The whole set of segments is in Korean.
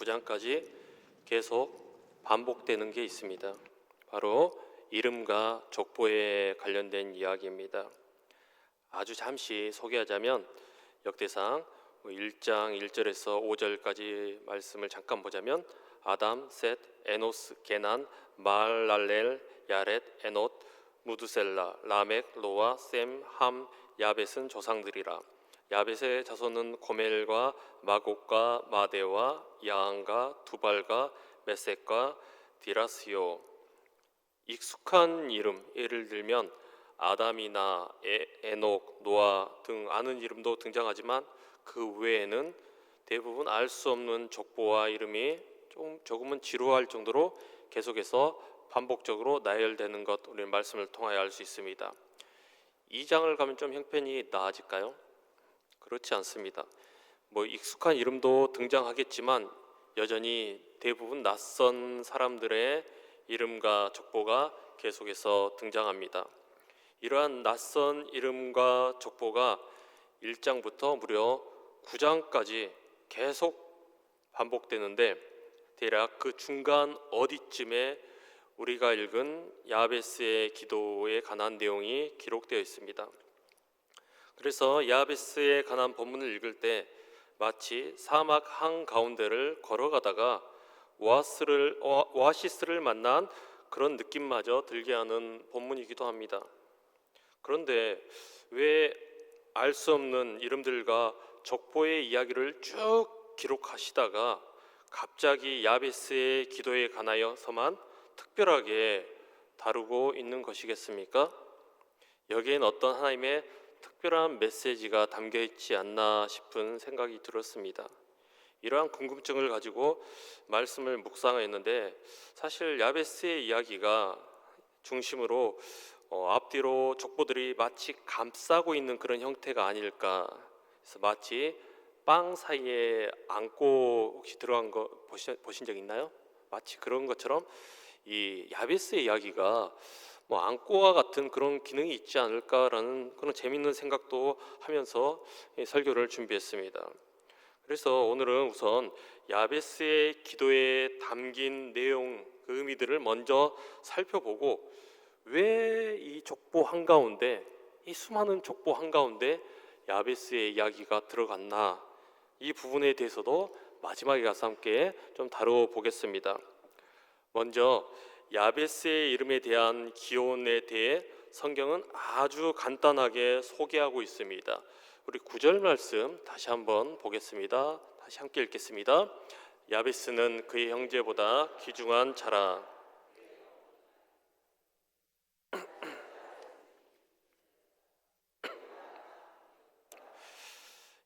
15장까지 계속 반복되는 게 있습니다. 바로 이름과 족보에 관련된 이야기입니다. 아주 잠시 소개하자면 역대상 1장 1절에서 5절까지 말씀을 잠깐 보자면 아담, 셋, 에노스, 게난, 마할랄렐, 야렛, 에노, 무드셀라, 라멕, 노아, 셈, 함, 야벳은 조상들이라. 야벳의 자손은 고멜과 마곡과 마데와 야한과 두발과 메섹과 디라스요. 익숙한 이름, 예를 들면 아담이나 에녹, 노아 등 아는 이름도 등장하지만 그 외에는 대부분 알 수 없는 족보와 이름이 조금은 지루할 정도로 계속해서 반복적으로 나열되는 것, 우리는 말씀을 통하여 알 수 있습니다. 2장을 가면 좀 형편이 나아질까요? 그렇지 않습니다. 익숙한 이름도 등장하겠지만 여전히 대부분 낯선 사람들의 이름과 족보가 계속해서 등장합니다. 이러한 낯선 이름과 족보가 1장부터 무려 9장까지 계속 반복되는데 대략 그 중간 어디쯤에 우리가 읽은 야베스의 기도에 관한 내용이 기록되어 있습니다. 그래서 야베스에 관한 본문을 읽을 때 마치 사막 한가운데를 걸어가다가 오아시스를 만난 그런 느낌마저 들게 하는 본문이기도 합니다. 그런데 왜 알 수 없는 이름들과 족보의 이야기를 쭉 기록하시다가 갑자기 야베스의 기도에 관하여서만 특별하게 다루고 있는 것이겠습니까? 여기엔 어떤 하나님의 특별한 메시지가 담겨 있지 않나 싶은 생각이 들었습니다. 이러한 궁금증을 가지고 말씀을 묵상했는데 사실 야베스의 이야기가 중심으로 앞뒤로 족보들이 마치 감싸고 있는 그런 형태가 아닐까. 그래서 마치 빵 사이에 안고 혹시 들어간 거 보신 적 있나요? 마치 그런 것처럼 이 야베스의 이야기가 안고와 같은 그런 기능이 있지 않을까라는 그런 재미있는 생각도 하면서 설교를 준비했습니다. 그래서 오늘은 우선 야베스의 기도에 담긴 내용, 그 의미들을 먼저 살펴보고 왜 이 족보 한가운데, 이 수많은 족보 한가운데 야베스의 이야기가 들어갔나, 이 부분에 대해서도 마지막에 가서 함께 좀 다뤄보겠습니다. 먼저 야베스의 이름에 대한 기원에 대해 성경은 아주 간단하게 소개하고 있습니다. 우리 9절 말씀 다시 한번 보겠습니다. 다시 함께 읽겠습니다. 야베스는 그의 형제보다 귀중한 자라.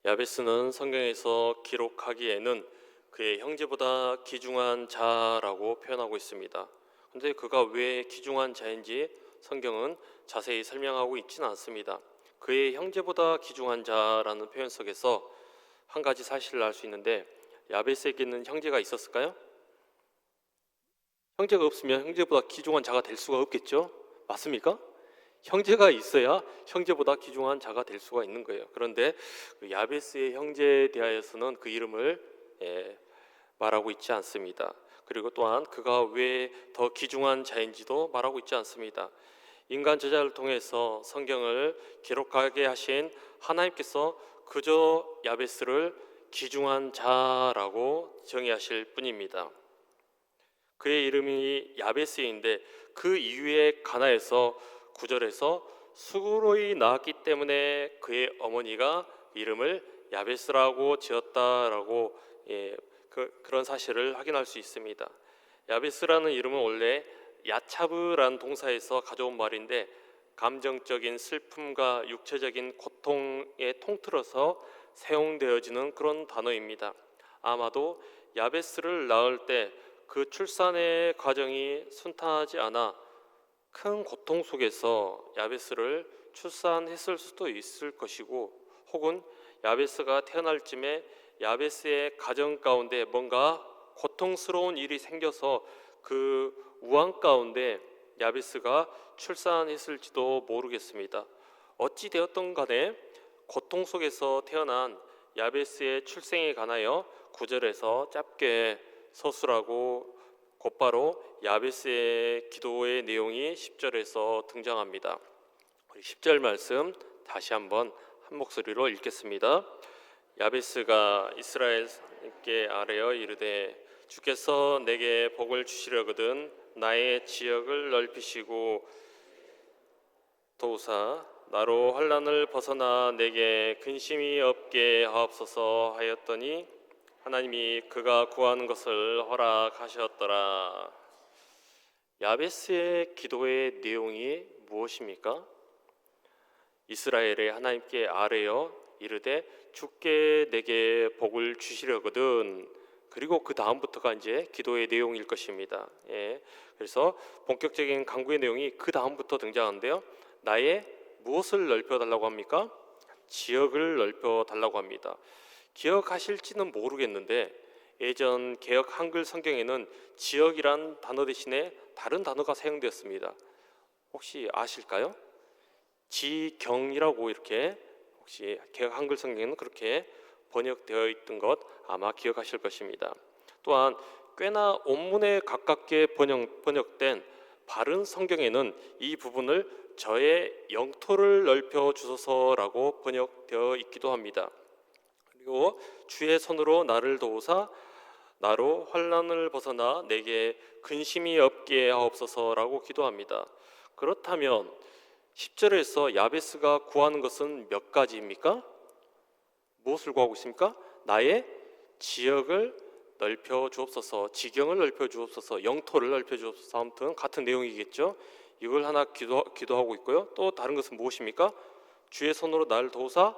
야베스는 성경에서 기록하기에는 그의 형제보다 귀중한 자라고 표현하고 있습니다. 근데 그가 왜 귀중한 자인지 성경은 자세히 설명하고 있지는 않습니다. 그의 형제보다 귀중한 자라는 표현 속에서 한 가지 사실을 알 수 있는데 야베스에게는 형제가 있었을까요? 형제가 없으면 형제보다 귀중한 자가 될 수가 없겠죠? 맞습니까? 형제가 있어야 형제보다 귀중한 자가 될 수가 있는 거예요. 그런데 그 야베스의 형제에 대하여서는 그 이름을 말하고 있지 않습니다. 그리고 또한 그가 왜 더 귀중한 자인지도 말하고 있지 않습니다. 인간 저자를 통해서 성경을 기록하게 하신 하나님께서 그저 야베스를 귀중한 자라고 정의하실 뿐입니다. 그의 이름이 야베스인데 그 이유에 관하여서 9절에서 수고로이 낳았기 때문에 그의 어머니가 이름을 야베스라고 지었다라고 그런 사실을 확인할 수 있습니다. 야베스라는 이름은 원래 야차브라는 동사에서 가져온 말인데 감정적인 슬픔과 육체적인 고통에 통틀어서 사용되어지는 그런 단어입니다. 아마도 야베스를 낳을 때 그 출산의 과정이 순탄하지 않아 큰 고통 속에서 야베스를 출산했을 수도 있을 것이고, 혹은 야베스가 태어날 쯤에 야베스의 가정 가운데 뭔가 고통스러운 일이 생겨서 그 우한 가운데 야베스가 출산했을지도 모르겠습니다. 어찌 되었던 간에 고통 속에서 태어난 야베스의 출생에 관하여 9절에서 짧게 서술하고 곧바로 야베스의 기도의 내용이 10절에서 등장합니다. 우리 10절 말씀 다시 한번 한 목소리로 읽겠습니다. 야베스가 이스라엘께 아뢰어 이르되 주께서 내게 복을 주시려거든 나의 지역을 넓히시고 도우사 나로 환난을 벗어나 내게 근심이 없게 하옵소서 하였더니 하나님이 그가 구하는 것을 허락하셨더라. 야베스의 기도의 내용이 무엇입니까? 이스라엘의 하나님께 아뢰어 이르되 주께 내게 복을 주시려거든. 그리고 그 다음부터가 이제 기도의 내용일 것입니다. 그래서 본격적인 간구의 내용이 그 다음부터 등장하는데요. 나의 무엇을 넓혀달라고 합니까? 지역을 넓혀달라고 합니다. 기억하실지는 모르겠는데 예전 개역 한글 성경에는 지역이란 단어 대신에 다른 단어가 사용되었습니다. 혹시 아실까요? 지경이라고 이렇게 혹시 개역 한글 성경에는 그렇게 번역되어 있던 것 아마 기억하실 것입니다. 또한 꽤나 원문에 가깝게 번역된 바른 성경에는 이 부분을 저의 영토를 넓혀 주소서라고 번역되어 있기도 합니다. 그리고 주의 손으로 나를 도우사 나로 환난을 벗어나 내게 근심이 없게 하옵소서라고 기도합니다. 그렇다면 10절에서 야베스가 구하는 것은 몇 가지입니까? 무엇을 구하고 있습니까? 나의 지역을 넓혀 주옵소서, 지경을 넓혀 주옵소서, 영토를 넓혀 주옵소서. 아무튼 같은 내용이겠죠. 이걸 하나 기도하고 있고요. 또 다른 것은 무엇입니까? 주의 손으로 나를 도우사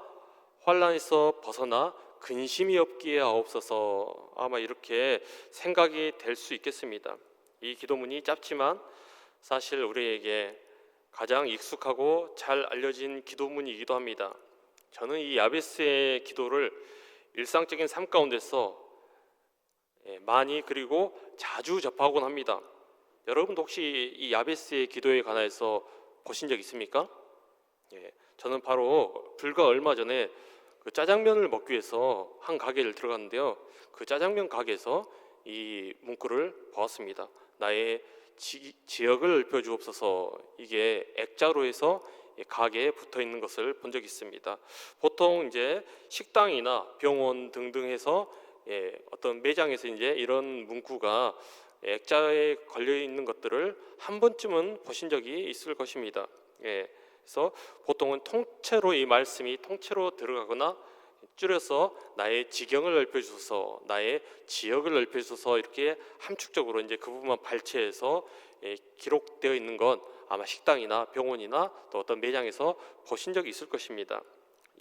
환난에서 벗어나 근심이 없기에 하옵소서. 아마 이렇게 생각이 될 수 있겠습니다. 이 기도문이 짧지만 사실 우리에게 가장 익숙하고 잘 알려진 기도문이기도 합니다. 저는 이 야베스의 기도를 일상적인 삶 가운데서 많이 그리고 자주 접하곤 합니다. 여러분도 혹시 이 야베스의 기도에 관해서 보신 적 있습니까? 저는 바로 불과 얼마 전에 그 짜장면을 먹기 위해서 한 가게를 들어갔는데요. 그 짜장면 가게에서 이 문구를 보았습니다. 나의 지역을 넓혀 주옵소서. 이게 액자로 해서 가게에 붙어 있는 것을 본 적이 있습니다. 보통 이제 식당이나 병원 등등 해서 어떤 매장에서 이제 이런 문구가 액자에 걸려 있는 것들을 한 번쯤은 보신 적이 있을 것입니다. 그래서 보통은 통째로 이 말씀이 통째로 들어가거나 줄여서 나의 지경을 넓혀주소서, 나의 지역을 넓혀주소서 이렇게 함축적으로 이제 그 부분만 발췌해서 기록되어 있는 건 아마 식당이나 병원이나 또 어떤 매장에서 보신 적이 있을 것입니다.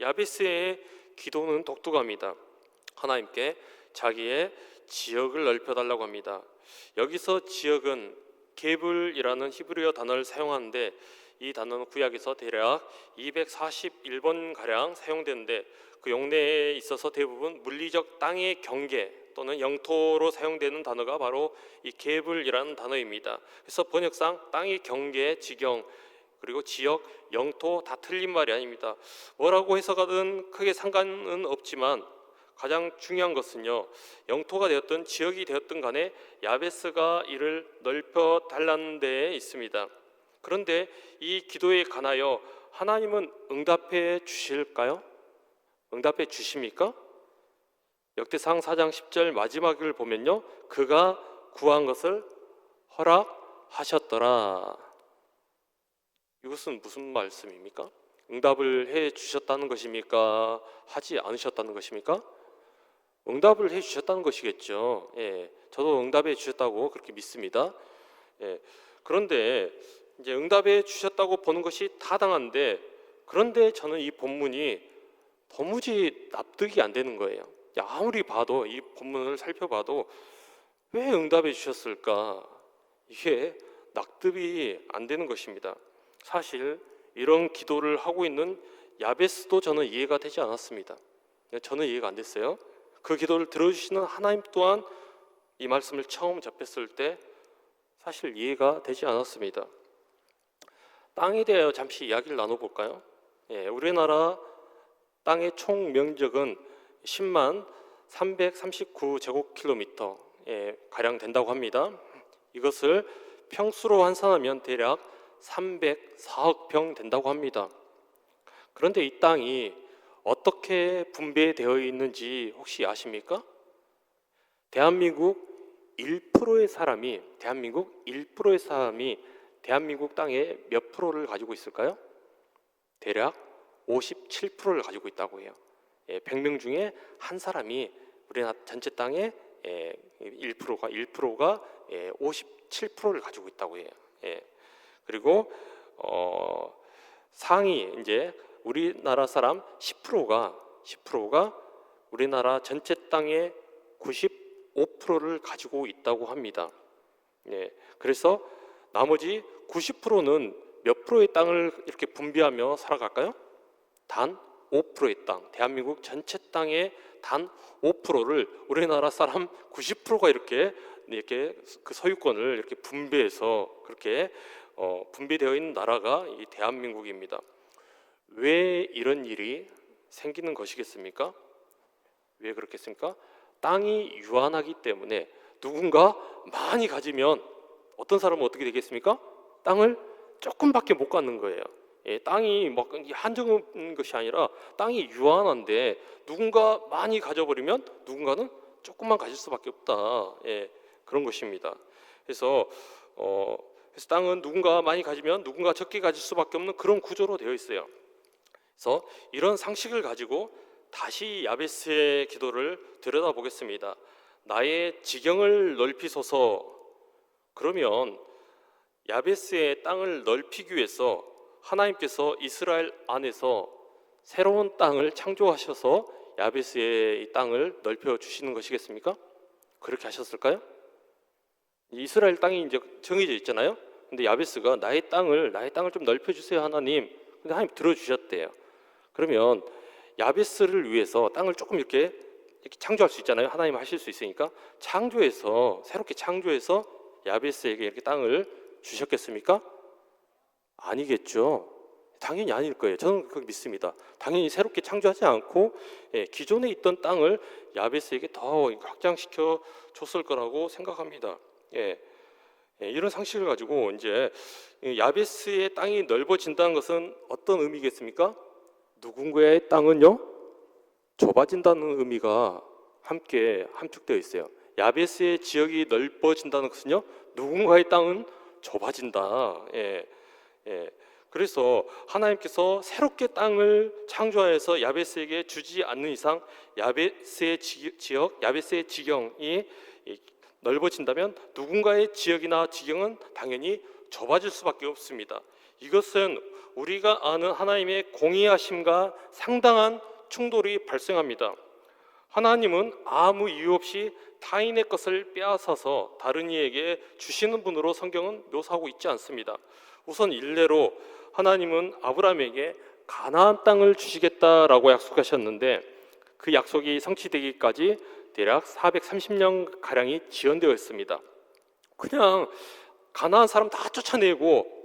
야베스의 기도는 독특합니다. 하나님께 자기의 지역을 넓혀달라고 합니다. 여기서 지역은 게불이라는 히브리어 단어를 사용하는데 이 단어는 구약에서 대략 241번 가량 사용되는데 그 용례에 있어서 대부분 물리적 땅의 경계 또는 영토로 사용되는 단어가 바로 이 게불이라는 단어입니다. 그래서 번역상 땅의 경계, 지경 그리고 지역, 영토 다 틀린 말이 아닙니다. 뭐라고 해석하든 크게 상관은 없지만 가장 중요한 것은요, 영토가 되었든 지역이 되었든 간에 야베스가 이를 넓혀 달라는 데에 있습니다. 그런데 이 기도에 관하여 하나님은 응답해 주실까요? 응답해 주십니까? 역대상 4장 10절 마지막을 보면요, 그가 구한 것을 허락하셨더라. 이것은 무슨 말씀입니까? 응답을 해 주셨다는 것입니까? 하지 않으셨다는 것입니까? 응답을 해 주셨다는 것이겠죠. 저도 응답해 주셨다고 그렇게 믿습니다. 그런데 이제 응답해 주셨다고 보는 것이 타당한데, 그런데 저는 이 본문이 도무지 납득이 안 되는 거예요. 아무리 봐도 이 본문을 살펴봐도 왜 응답해 주셨을까? 이게 납득이 안 되는 것입니다. 사실 이런 기도를 하고 있는 야베스도 저는 이해가 되지 않았습니다. 저는 이해가 안 됐어요. 그 기도를 들어주시는 하나님 또한 이 말씀을 처음 접했을 때 사실 이해가 되지 않았습니다. 땅에 대하여 잠시 이야기를 나눠볼까요? 우리나라 땅의 총 면적은 10만 339제곱킬로미터, 가량 된다고 합니다. 이것을 평수로 환산하면 대략 304억 평 된다고 합니다. 그런데 이 땅이 어떻게 분배되어 있는지 혹시 아십니까? 대한민국 1%의 사람이 대한민국 땅의 몇 프로를 가지고 있을까요? 대략 57%를 가지고 있다고 해요. 100명 중에 한 사람이 우리나라 전체 땅의 1%가 57%를 가지고 있다고 해요. 그리고 상위 이제 우리나라 사람 10%가 우리나라 전체 땅의 95%를 가지고 있다고 합니다. 그래서 나머지 90%는 몇 프로의 땅을 이렇게 분배하며 살아갈까요? 단 5%의 땅, 대한민국 전체 땅의 단 5%를 우리나라 사람 90%가 이렇게 그 소유권을 이렇게 분배해서 그렇게 분배되어 있는 나라가 이 대한민국입니다. 왜 이런 일이 생기는 것이겠습니까? 왜 그렇겠습니까? 땅이 유한하기 때문에 누군가 많이 가지면 어떤 사람은 어떻게 되겠습니까? 땅을 조금밖에 못 갖는 거예요. 땅이 막 한정된 것이 아니라 땅이 유한한데 누군가 많이 가져버리면 누군가는 조금만 가질 수밖에 없다. 그런 것입니다. 그래서 땅은 누군가 많이 가지면 누군가 적게 가질 수밖에 없는 그런 구조로 되어 있어요. 그래서 이런 상식을 가지고 다시 야베스의 기도를 들여다보겠습니다. 나의 지경을 넓히소서. 그러면 야베스의 땅을 넓히기 위해서 하나님께서 이스라엘 안에서 새로운 땅을 창조하셔서 야베스의 이 땅을 넓혀 주시는 것이겠습니까? 그렇게 하셨을까요? 이스라엘 땅이 이제 정해져 있잖아요. 근데 야베스가 나의 땅을 좀 넓혀 주세요, 하나님. 근데 하나님 들어주셨대요. 그러면 야베스를 위해서 땅을 조금 이렇게 창조할 수 있잖아요. 하나님 하실 수 있으니까 새롭게 창조해서 야베스에게 이렇게 땅을 주셨겠습니까? 아니겠죠. 당연히 아닐 거예요. 저는 그걸 믿습니다. 당연히 새롭게 창조하지 않고 기존에 있던 땅을 야베스에게 더 확장시켜 줬을 거라고 생각합니다. 이런 상식을 가지고 이제 야베스의 땅이 넓어진다는 것은 어떤 의미겠습니까? 누군가의 땅은요 좁아진다는 의미가 함께 함축되어 있어요. 야베스의 지역이 넓어진다는 것은요 누군가의 땅은 좁아진다. 그래서 하나님께서 새롭게 땅을 창조하여서 야베스에게 주지 않는 이상 야베스의 지역, 야베스의 지경이 넓어진다면 누군가의 지역이나 지경은 당연히 좁아질 수밖에 없습니다. 이것은 우리가 아는 하나님의 공의하심과 상당한 충돌이 발생합니다. 하나님은 아무 이유 없이 타인의 것을 빼앗아서 다른 이에게 주시는 분으로 성경은 묘사하고 있지 않습니다. 우선 일례로 하나님은 아브라함에게 가나안 땅을 주시겠다라고 약속하셨는데 그 약속이 성취되기까지 대략 430년 가량이 지연되어 있습니다. 그냥 가나안 사람 다 쫓아내고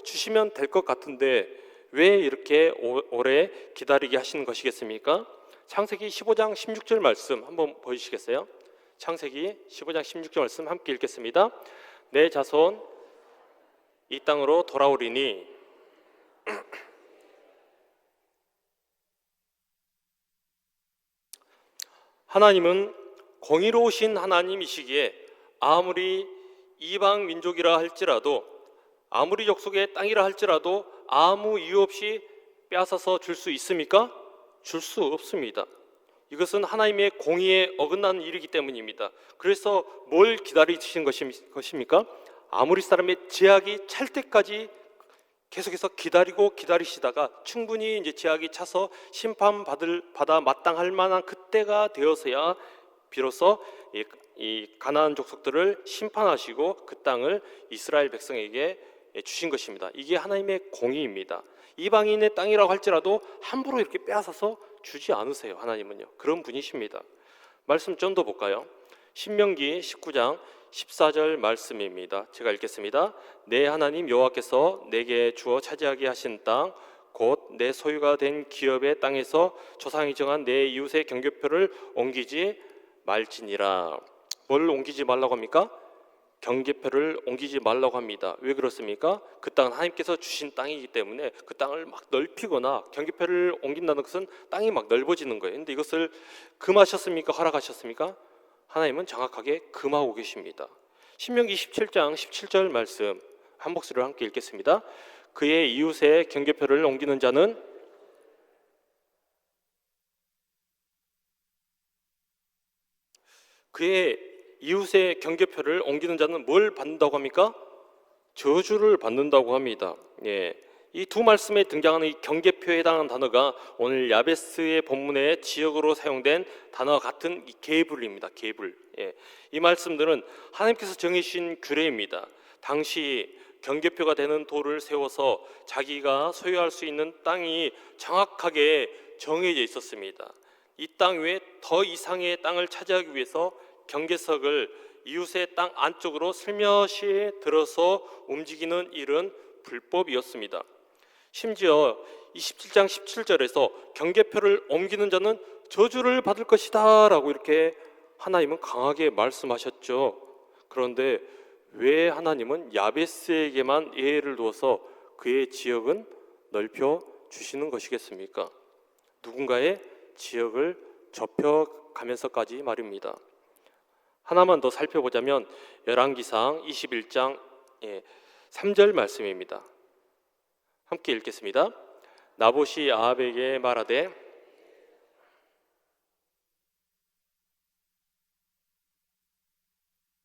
주시면 될 것 같은데 왜 이렇게 오래 기다리게 하시는 것이겠습니까? 창세기 15장 16절 말씀 한번 보여주시겠어요? 창세기 15장 16절 말씀 함께 읽겠습니다. 내 자손 이 땅으로 돌아오리니 하나님은 공의로우신 하나님이시기에 아무리 이방 민족이라 할지라도 아무리 족속의 땅이라 할지라도 아무 이유 없이 빼앗아서 줄 수 있습니까? 줄 수 없습니다. 이것은 하나님의 공의에 어긋나는 일이기 때문입니다. 그래서 뭘 기다리시는 것입니까? 아무리 사람의 제약이 찰 때까지 계속해서 기다리시다가 충분히 이제 제약이 차서 심판받아 마땅할 만한 그때가 되어서야 비로소 이 가나안 족속들을 심판하시고 그 땅을 이스라엘 백성에게 주신 것입니다. 이게 하나님의 공의입니다. 이방인의 땅이라고 할지라도 함부로 이렇게 빼앗아서 주지 않으세요. 하나님은요. 그런 분이십니다. 말씀 좀 더 볼까요? 신명기 19장 14절 말씀입니다. 제가 읽겠습니다. 내 하나님 여호와께서 내게 주어 차지하게 하신 땅 곧 내 소유가 된 기업의 땅에서 조상이 정한 내 이웃의 경계표를 옮기지 말지니라. 뭘 옮기지 말라고 합니까? 경계표를 옮기지 말라고 합니다. 왜 그렇습니까? 그 땅은 하나님께서 주신 땅이기 때문에 그 땅을 막 넓히거나 경계표를 옮긴다는 것은 땅이 막 넓어지는 거예요. 근데 이것을 금하셨습니까? 허락하셨습니까? 하나님은 정확하게 금하고 계십니다. 신명기 17장 17절 말씀 한 목소리로 함께 읽겠습니다. 그의 이웃의 경계표를 옮기는 자는 그의 이웃의 경계표를 옮기는 자는 뭘 받는다고 합니까? 저주를 받는다고 합니다. 예. 이 두 말씀에 등장하는 이 경계표에 해당하는 단어가 오늘 야베스의 본문의 지역으로 사용된 단어와 같은 이 게불입니다. 게불. 예. 이 말씀들은 하나님께서 정해주신 규례입니다. 당시 경계표가 되는 돌을 세워서 자기가 소유할 수 있는 땅이 정확하게 정해져 있었습니다. 이 땅 외에 더 이상의 땅을 차지하기 위해서 경계석을 이웃의 땅 안쪽으로 슬며시 들어서 움직이는 일은 불법이었습니다. 심지어 27장 17절에서 경계표를 옮기는 자는 저주를 받을 것이다 라고 이렇게 하나님은 강하게 말씀하셨죠. 그런데 왜 하나님은 야베스에게만 예외를 두어서 그의 지역은 넓혀 주시는 것이겠습니까? 누군가의 지역을 좁혀가면서까지 말입니다. 하나만 더 살펴보자면 열왕기상 21장 3절 말씀입니다. 함께 읽겠습니다. 나봇이 아합에게 말하되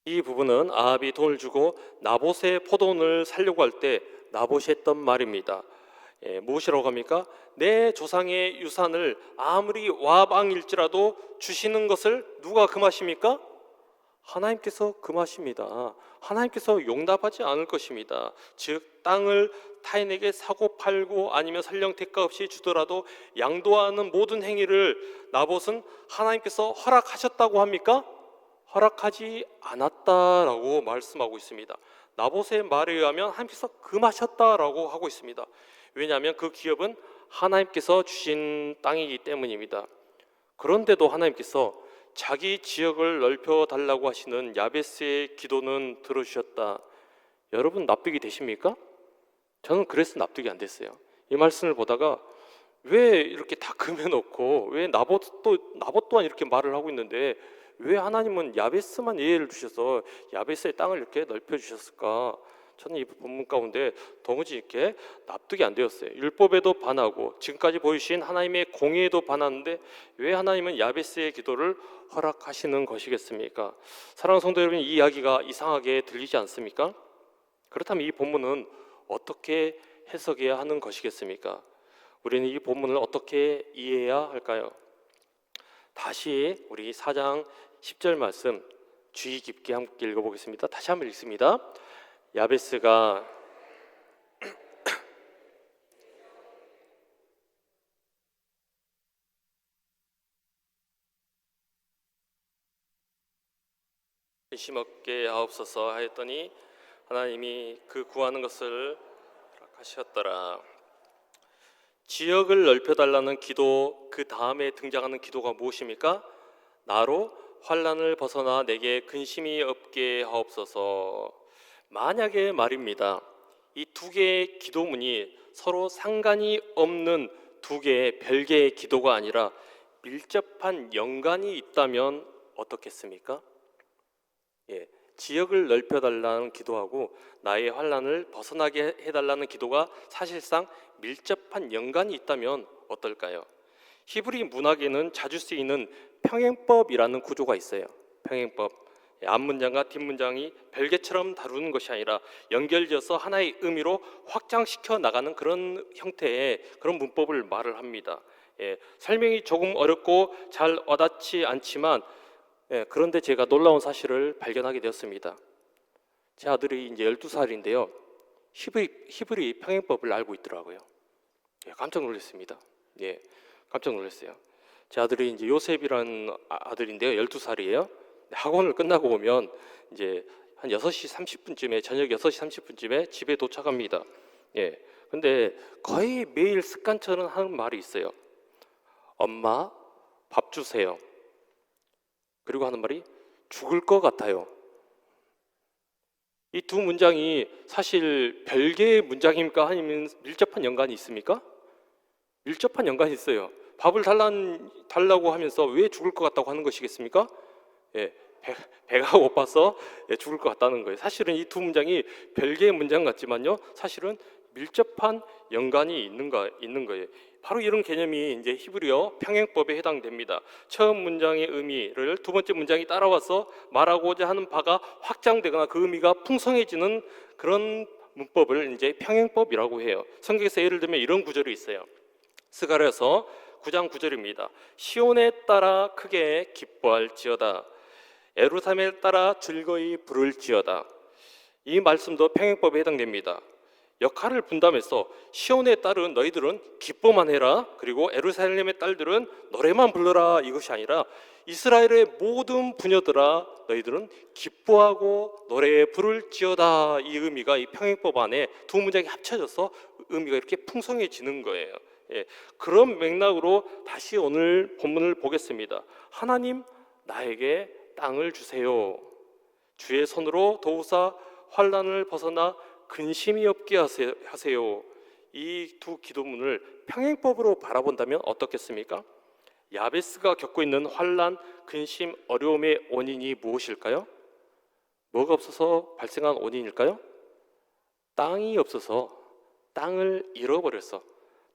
이 부분은 아합이 돈을 주고 나봇의 포도원을 살려고 할 때 나봇이 했던 말입니다. 무엇이라고 합니까? 내 조상의 유산을 아무리 와방일지라도 주시는 것을 누가 금하십니까? 하나님께서 금하십니다. 하나님께서 용납하지 않을 것입니다. 즉 땅을 타인에게 사고 팔고 아니면 설령 대가 없이 주더라도 양도하는 모든 행위를 나봇은 하나님께서 허락하셨다고 합니까? 허락하지 않았다라고 말씀하고 있습니다. 나봇의 말에 의하면 하나님께서 금하셨다라고 하고 있습니다. 왜냐하면 그 기업은 하나님께서 주신 땅이기 때문입니다. 그런데도 하나님께서 자기 지역을 넓혀 달라고 하시는 야베스의 기도는 들어주셨다. 여러분 납득이 되십니까? 저는 그래서 납득이 안 됐어요. 이 말씀을 보다가 왜 이렇게 다 금해놓고 왜 나봇 또한 이렇게 말을 하고 있는데 왜 하나님은 야베스만 예외를 주셔서 야베스의 땅을 이렇게 넓혀 주셨을까? 저는 이 본문 가운데 도무지 이렇게 납득이 안 되었어요. 율법에도 반하고 지금까지 보이신 하나님의 공의에도 반하는데 왜 하나님은 야베스의 기도를 허락하시는 것이겠습니까? 사랑하는 성도 여러분, 이 이야기가 이상하게 들리지 않습니까? 그렇다면 이 본문은 어떻게 해석해야 하는 것이겠습니까? 우리는 이 본문을 어떻게 이해해야 할까요? 다시 우리 4장 10절 말씀 주의 깊게 함께 읽어보겠습니다. 다시 한번 읽습니다. 야베스가 근심 없게 하옵소서 하였더니 하나님이 그 구하는 것을 허락하셨더라. 지역을 넓혀달라는 기도, 그 다음에 등장하는 기도가 무엇입니까? 나로 환난을 벗어나 내게 근심이 없게 하옵소서. 만약에 말입니다, 이 두 개의 기도문이 서로 상관이 없는 두 개의 별개의 기도가 아니라 밀접한 연관이 있다면 어떻겠습니까? 지역을 넓혀달라는 기도하고 나의 환난을 벗어나게 해달라는 기도가 사실상 밀접한 연관이 있다면 어떨까요? 히브리 문학에는 자주 쓰이는 평행법이라는 구조가 있어요. 평행법. 앞문장과 뒷문장이 별개처럼 다루는 것이 아니라 연결지어서 하나의 의미로 확장시켜 나가는 그런 형태의 그런 문법을 말을 합니다. 설명이 조금 어렵고 잘 와닿지 않지만 그런데 제가 놀라운 사실을 발견하게 되었습니다. 제 아들이 이제 12살인데요. 히브리 평행법을 알고 있더라고요. 깜짝 놀랐습니다. 깜짝 놀랐어요. 제 아들이 이제 요셉이라는 아들인데요. 12살이에요. 학원을 끝나고 오면 이제 한 6시 30분쯤에 저녁 6시 30분쯤에 집에 도착합니다. 근데 거의 매일 습관처럼 하는 말이 있어요. 엄마 밥 주세요. 그리고 하는 말이 죽을 것 같아요. 이 두 문장이 사실 별개의 문장입니까? 아니면 밀접한 연관이 있습니까? 밀접한 연관이 있어요. 밥을 달라고 하면서 왜 죽을 것 같다고 하는 것이겠습니까? 예, 배가 고파서 죽을 것 같다는 거예요. 사실은 이 두 문장이 별개의 문장 같지만요, 사실은 밀접한 연관이 있는 거예요. 바로 이런 개념이 이제 히브리어 평행법에 해당됩니다. 처음 문장의 의미를 두 번째 문장이 따라와서 말하고자 하는 바가 확장되거나 그 의미가 풍성해지는 그런 문법을 이제 평행법이라고 해요. 성경에서 예를 들면 이런 구절이 있어요. 스가랴서 9장 9절입니다. 시온에 따라 크게 기뻐할지어다. 예루살렘에 따라 즐거이 부를지어다. 이 말씀도 평행법에 해당됩니다. 역할을 분담해서 시온의 딸은 너희들은 기뻐만 해라, 그리고 예루살렘의 딸들은 노래만 불러라, 이것이 아니라 이스라엘의 모든 부녀들아 너희들은 기뻐하고 노래 부를지어다. 이 의미가 이 평행법 안에 두 문장이 합쳐져서 의미가 이렇게 풍성해지는 거예요. 예, 그런 맥락으로 다시 오늘 본문을 보겠습니다. 하나님, 나에게 땅을 주세요. 주의 손으로 도우사 환난을 벗어나 근심이 없게 하세요. 이 두 기도문을 평행법으로 바라본다면 어떻겠습니까? 야베스가 겪고 있는 환난, 근심, 어려움의 원인이 무엇일까요? 뭐가 없어서 발생한 원인일까요? 땅이 없어서, 땅을 잃어버려서,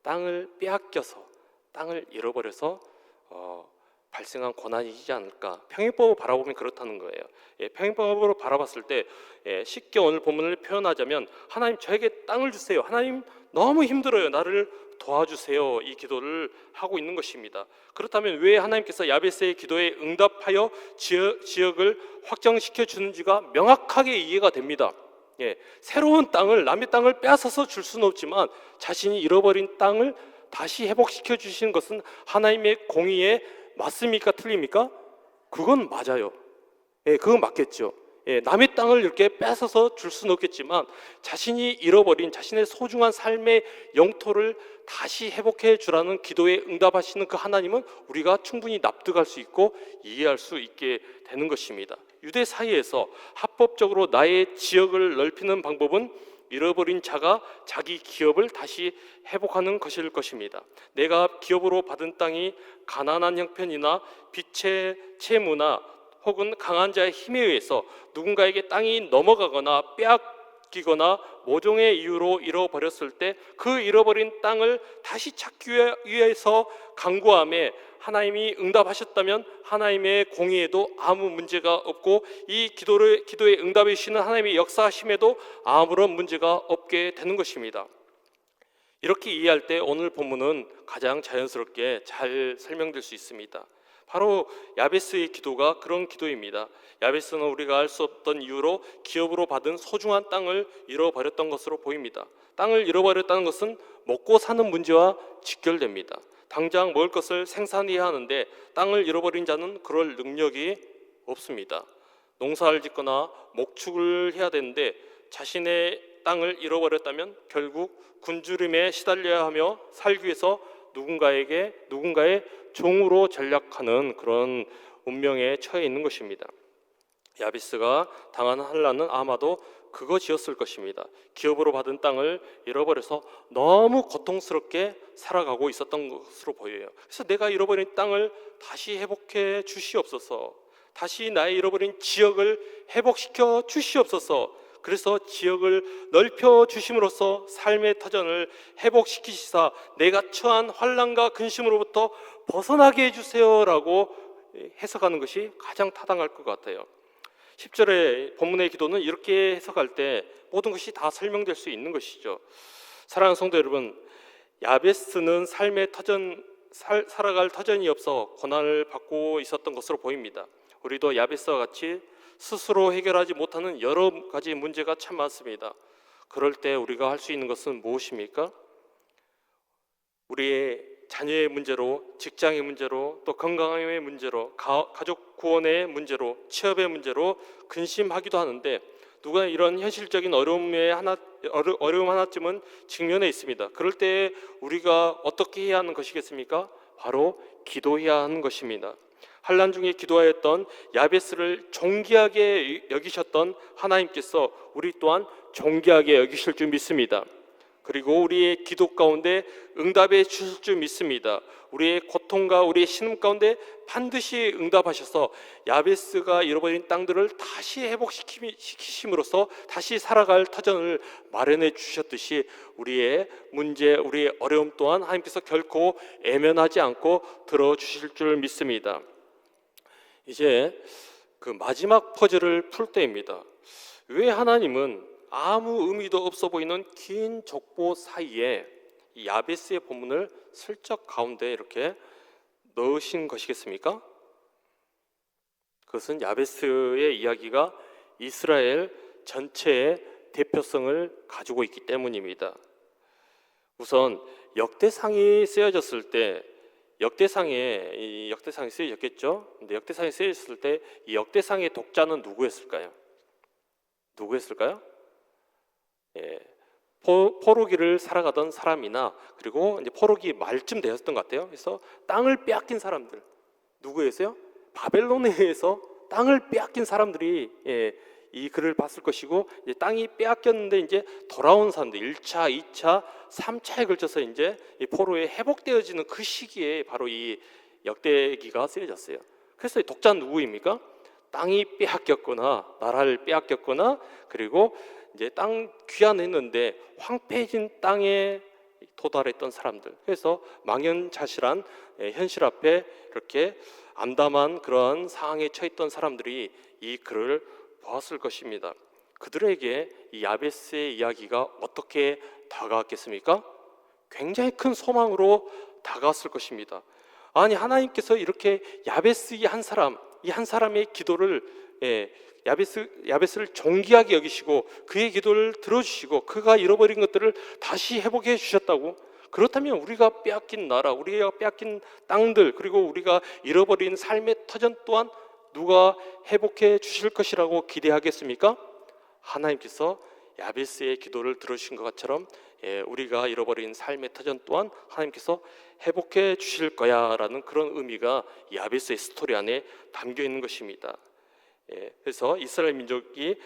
땅을 빼앗겨서, 땅을 잃어버려서 발생한 고난이지 않을까. 평행법을 바라보면 그렇다는 거예요. 평행법으로 바라봤을 때 쉽게 오늘 본문을 표현하자면, 하나님 저에게 땅을 주세요. 하나님 너무 힘들어요. 나를 도와주세요. 이 기도를 하고 있는 것입니다. 그렇다면 왜 하나님께서 야베스의 기도에 응답하여 지역을 확장시켜 주는지가 명확하게 이해가 됩니다. 새로운 땅을, 남의 땅을 빼앗아서 줄 수는 없지만 자신이 잃어버린 땅을 다시 회복시켜 주시는 것은 하나님의 공의에 맞습니까? 틀립니까? 그건 맞아요. 그건 맞겠죠. 남의 땅을 이렇게 뺏어서 줄 수는 없겠지만 자신이 잃어버린 자신의 소중한 삶의 영토를 다시 회복해 주라는 기도에 응답하시는 그 하나님은 우리가 충분히 납득할 수 있고 이해할 수 있게 되는 것입니다. 유대 사이에서 합법적으로 나의 지역을 넓히는 방법은 잃어버린 자가 자기 기업을 다시 회복하는 것일 것입니다. 내가 기업으로 받은 땅이 가난한 형편이나 빚의 채무나 혹은 강한 자의 힘에 의해서 누군가에게 땅이 넘어가거나 빼앗기거나 모종의 이유로 잃어버렸을 때 그 잃어버린 땅을 다시 찾기 위해서 간구함에 하나님이 응답하셨다면 하나님의 공의에도 아무 문제가 없고 이 기도에 응답해 주시는 하나님의 역사하심에도 아무런 문제가 없게 되는 것입니다. 이렇게 이해할 때 오늘 본문은 가장 자연스럽게 잘 설명될 수 있습니다. 바로 야베스의 기도가 그런 기도입니다. 야베스는 우리가 알 수 없던 이유로 기업으로 받은 소중한 땅을 잃어버렸던 것으로 보입니다. 땅을 잃어버렸다는 것은 먹고 사는 문제와 직결됩니다. 당장 먹을 것을 생산해야 하는데 땅을 잃어버린 자는 그럴 능력이 없습니다. 농사를 짓거나 목축을 해야 되는데 자신의 땅을 잃어버렸다면 결국 굶주림에 시달려야 하며 살기 위해서 누군가의 종으로 전락하는 그런 운명에 처해 있는 것입니다. 야베스가 당한 환난은 아마도 그것이었을 것입니다. 기업으로 받은 땅을 잃어버려서 너무 고통스럽게 살아가고 있었던 것으로 보여요. 그래서 내가 잃어버린 땅을 다시 회복해 주시옵소서, 다시 나의 잃어버린 지역을 회복시켜 주시옵소서. 그래서 지역을 넓혀 주심으로써 삶의 터전을 회복시키시사 내가 처한 환난과 근심으로부터 벗어나게 해주세요라고 해석하는 것이 가장 타당할 것 같아요. 10절의 본문의 기도는 이렇게 해석할 때 모든 것이 다 설명될 수 있는 것이죠. 사랑하는 성도 여러분, 야베스는 삶의 살아갈 터전이 없어 고난을 받고 있었던 것으로 보입니다. 우리도 야베스와 같이 스스로 해결하지 못하는 여러 가지 문제가 참 많습니다. 그럴 때 우리가 할 수 있는 것은 무엇입니까? 우리의 자녀의 문제로, 직장의 문제로, 또 건강의 문제로, 가족 구원의 문제로, 취업의 문제로 근심하기도 하는데 누가 이런 현실적인 어려움 하나쯤은 직면해 있습니다. 그럴 때 우리가 어떻게 해야 하는 것이겠습니까? 바로 기도해야 하는 것입니다. 환난 중에 기도하였던 야베스를 존귀하게 여기셨던 하나님께서 우리 또한 존귀하게 여기실 줄 믿습니다. 그리고 우리의 기도 가운데 응답해 주실 줄 믿습니다. 우리의 고통과 우리의 신음 가운데 반드시 응답하셔서 야베스가 잃어버린 땅들을 다시 회복시키심으로써 다시 살아갈 터전을 마련해 주셨듯이 우리의 문제, 우리의 어려움 또한 하나님께서 결코 애면하지 않고 들어주실 줄 믿습니다. 이제 그 마지막 퍼즐을 풀 때입니다. 왜 하나님은 아무 의미도 없어 보이는 긴 족보 사이에 이 야베스의 본문을 슬쩍 가운데 이렇게 넣으신 것이겠습니까? 그것은 야베스의 이야기가 이스라엘 전체의 대표성을 가지고 있기 때문입니다. 우선 역대상이 쓰여졌을 때 역대상이 쓰여졌겠죠. 근데 역대상이 쓰여졌을 때 이 역대상의 독자는 누구였을까요? 예, 포로기를 살아가던 사람이나 그리고 이제 포로기 말쯤 되었던 것 같아요. 그래서 땅을 빼앗긴 사람들 누구였어요? 바벨론에서 땅을 빼앗긴 사람들이 이 글을 봤을 것이고 이제 땅이 빼앗겼는데 이제 돌아온 사람들 1차, 2차, 3차에 걸쳐서 이제 이 포로에 회복되어지는 그 시기에 바로 이 역대기가 쓰여졌어요. 그래서 이 독자는 누구입니까? 땅이 빼앗겼거나 나라를 빼앗겼거나 그리고 이제 땅 귀환했는데 황폐해진 땅에 도달했던 사람들. 그래서 망연자실한 현실 앞에 이렇게 암담한 그런 상황에 처했던 사람들이 이 글을 보았을 것입니다. 그들에게 이 야베스의 이야기가 어떻게 다가왔겠습니까? 굉장히 큰 소망으로 다가왔을 것입니다. 아니 하나님께서 이렇게 야베스 이 한 사람의 기도를 야베스를 존귀하게 여기시고 그의 기도를 들어주시고 그가 잃어버린 것들을 다시 회복해 주셨다고? 그렇다면 우리가 빼앗긴 나라, 우리가 빼앗긴 땅들 그리고 우리가 잃어버린 삶의 터전 또한 누가 회복해 주실 것이라고 기대하겠습니까? 하나님께서 야베스의 기도를 들으신 것처럼 우리가 잃어버린 삶의 터전 또한 하나님께서 회복해 주실 거야 라는 그런 의미가 야베스의 스토리 안에 담겨 있는 것입니다. 그래서 이스라엘 민족이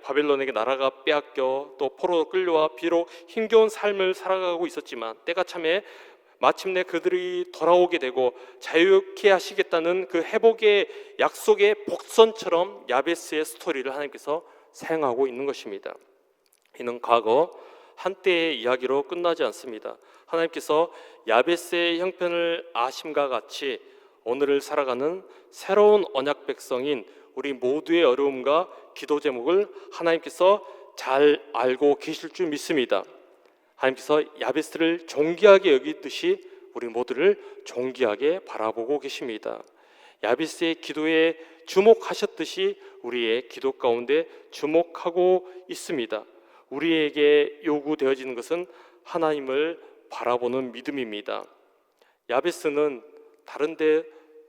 바벨론에게 나라가 빼앗겨 또 포로로 끌려와 비록 힘겨운 삶을 살아가고 있었지만 때가 참에 마침내 그들이 돌아오게 되고 자유케 하시겠다는 그 회복의 약속의 복선처럼 야베스의 스토리를 하나님께서 사용하고 있는 것입니다. 이는 과거 한때의 이야기로 끝나지 않습니다. 하나님께서 야베스의 형편을 아심과 같이 오늘을 살아가는 새로운 언약 백성인 우리 모두의 어려움과 기도 제목을 하나님께서 잘 알고 계실 줄 믿습니다. 하나님께서 야베스를 존귀하게 여기듯이 우리 모두를 존귀하게 바라보고 계십니다. 야베스의 기도에 주목하셨듯이 우리의 기도 가운데 주목하고 있습니다. 우리에게 요구되어지는 것은 하나님을 바라보는 믿음입니다. 야베스는 다른데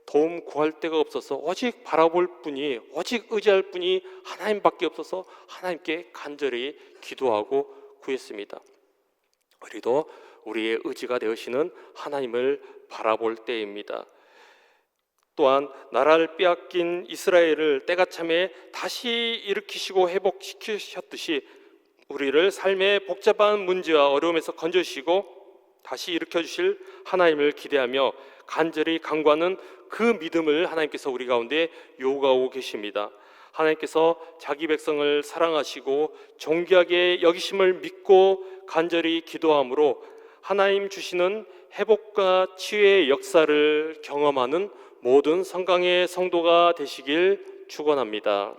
도움 구할 데가 없어서 오직 바라볼 뿐이 오직 의지할 뿐이 하나님밖에 없어서 하나님께 간절히 기도하고 구했습니다. 우리도 우리의 의지가 되시는 하나님을 바라볼 때입니다. 또한 나라를 빼앗긴 이스라엘을 때가 참에 다시 일으키시고 회복시키셨듯이 우리를 삶의 복잡한 문제와 어려움에서 건져주시고 다시 일으켜주실 하나님을 기대하며 간절히 간구하는 그 믿음을 하나님께서 우리 가운데 요구하고 계십니다. 하나님께서 자기 백성을 사랑하시고 존귀하게 여기심을 믿고 간절히 기도함으로 하나님 주시는 회복과 치유의 역사를 경험하는 모든 성강의 성도가 되시길 축원합니다.